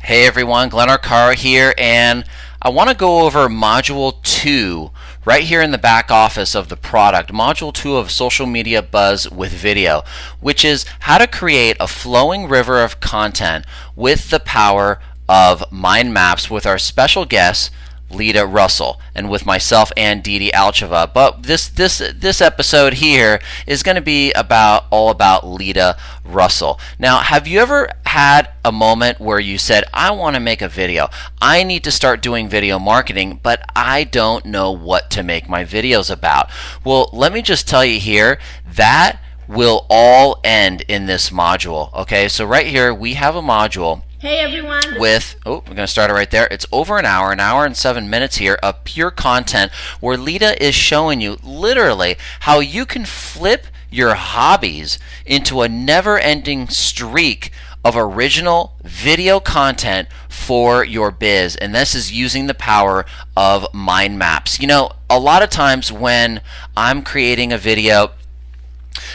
Hey everyone, Glenn Arcaro here, and I want to go over Module 2 right here in the back office of the product. Module 2 of Social Media Buzz with Video, which is how to create a flowing river of content with the power of mind maps with our special guest, Leta Russell, and with myself and Didi Alcheva. But this episode here is going to be all about Leta Russell. Now, have you ever had a moment where you said, I want to make a video, I need to start doing video marketing, but I don't know what to make my videos about? Well, let me just tell you here, that will all end in this module. Okay, so right here we have a module. Hey everyone. We're going to start it right there. It's over an hour and 7 minutes here of pure content where Leta is showing you literally how you can flip your hobbies into a never-ending streak of original video content for your biz. And this is using the power of mind maps. You know, a lot of times when I'm creating a video,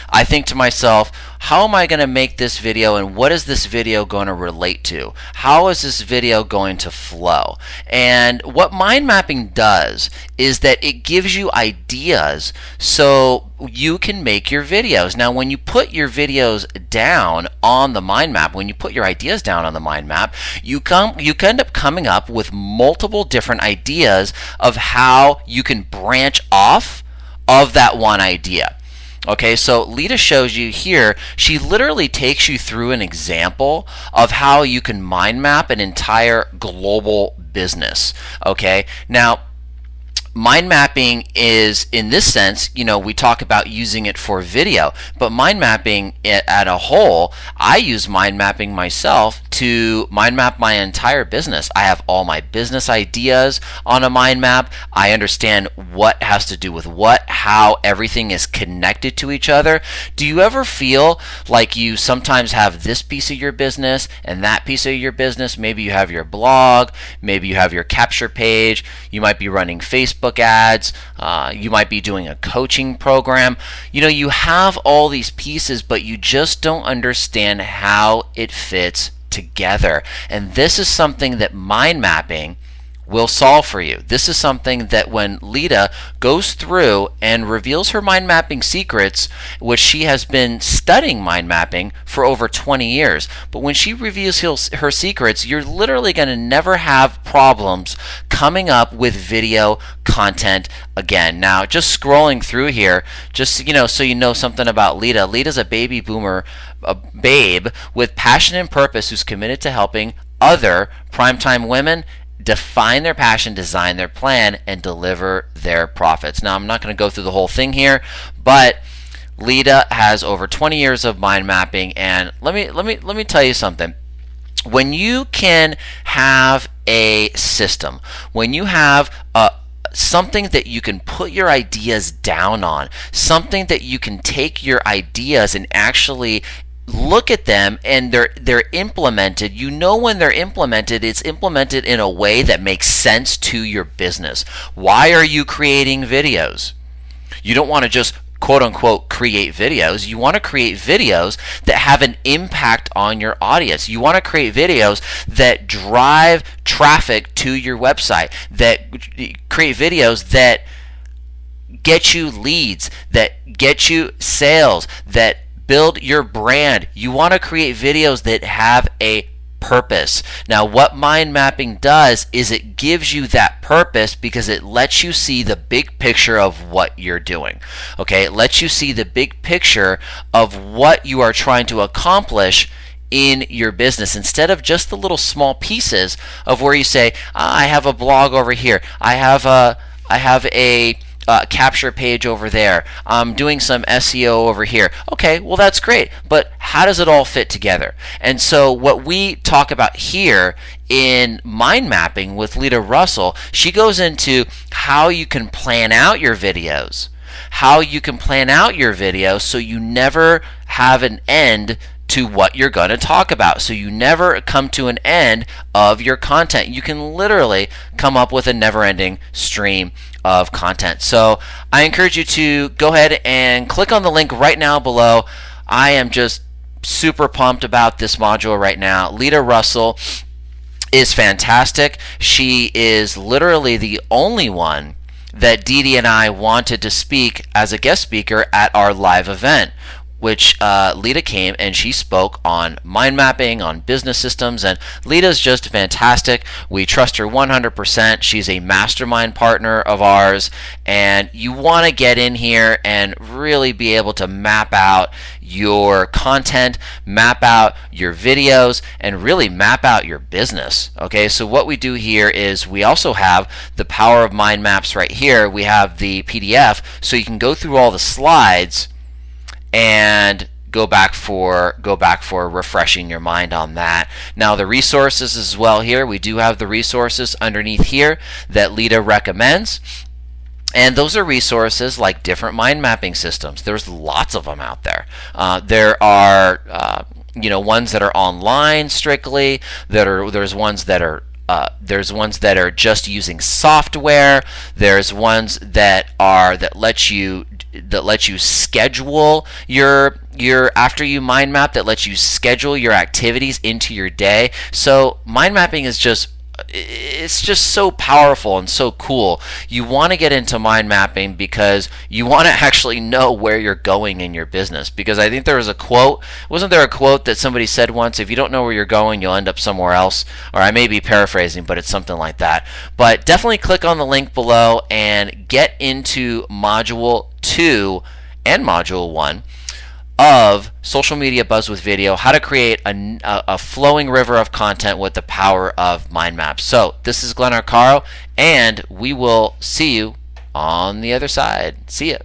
I think to myself, how am I going to make this video, and what is this video going to relate to? How is this video going to flow? And what mind mapping does is that it gives you ideas so you can make your videos. Now, when you put your videos down on the mind map, when you put your ideas down on the mind map, you end up coming up with multiple different ideas of how you can branch off of that one idea. Okay, so Leta shows you here, she literally takes you through an example of how you can mind map an entire global business. Okay, now mind mapping is, in this sense, you know, we talk about using it for video, but mind mapping at a whole, I use mind mapping myself to mind map my entire business. I have all my business ideas on a mind map. I understand what has to do with what, how everything is connected to each other. Do you ever feel like you sometimes have this piece of your business and that piece of your business? Maybe you have your blog, maybe you have your capture page, you might be running Facebook ads, you might be doing a coaching program. You know, you have all these pieces, but you just don't understand how it fits together. And this is something that mind mapping will solve for you. This is something that when Leta goes through and reveals her mind mapping secrets, which she has been studying mind mapping for over 20 years, but when she reveals her secrets, you're literally going to never have problems coming up with video content again. Now, just scrolling through here, just, you know, so you know something about Leta. Leta's a baby boomer, a babe with passion and purpose who's committed to helping other primetime women define their passion, design their plan, and deliver their profits. Now, I'm not going to go through the whole thing here, but Leta has over 20 years of mind mapping, and let me tell you something. When you can have a system, when you have something that you can put your ideas down on, something that you can take your ideas and actually look at them and they're implemented. You know when they're implemented, it's implemented in a way that makes sense to your business. Why are you creating videos? You don't want to just quote unquote create videos. You want to create videos that have an impact on your audience. You want to create videos that drive traffic to your website, that create videos that get you leads, that get you sales, that build your brand. You want to create videos that have a purpose. Now, what mind mapping does is it gives you that purpose because it lets you see the big picture of what you're doing. Okay, it lets you see the big picture of what you are trying to accomplish in your business instead of just the little small pieces of where you say, I have a blog over here, I have a capture page over there, I'm doing some SEO over here. Okay, well that's great, but how does it all fit together? And so what we talk about here in mind mapping with Leta Russell, she goes into how you can plan out your videos, so you never have an end to what you're going to talk about. So you never come to an end of your content. You can literally come up with a never-ending stream of content. So I encourage you to go ahead and click on the link right now below. I am just super pumped about this module right now. Leta Russell is fantastic. She is literally the only one that Dee Dee and I wanted to speak as a guest speaker at our live event, which Leta came and she spoke on mind mapping, on business systems, and Leta's just fantastic. We trust her 100%. She's a mastermind partner of ours, and you want to get in here and really be able to map out your content, map out your videos, and really map out your business. Okay, so what we do here is we also have the Power of Mind Maps right here. We have the PDF, so you can go through all the slides and go back for refreshing your mind on that. Now the resources as well here, we do have the resources underneath here that Leta recommends. And those are resources like different mind mapping systems. There's lots of them out there. There are ones that are online strictly. There's ones that are just using software. There's ones that let you schedule your after you mind map, that lets you schedule your activities into your day. So mind mapping is just so powerful and so cool. You want to get into mind mapping because you want to actually know where you're going in your business. Because I think there was a quote, wasn't there a quote that somebody said once, if you don't know where you're going, you'll end up somewhere else? Or I may be paraphrasing, but it's something like that. But definitely click on the link below and get into Module 2 and Module 1 of Social Media Buzz with Video, how to create a flowing river of content with the power of mind maps. So this is Glenn Arcaro, and we will see you on the other side. See ya.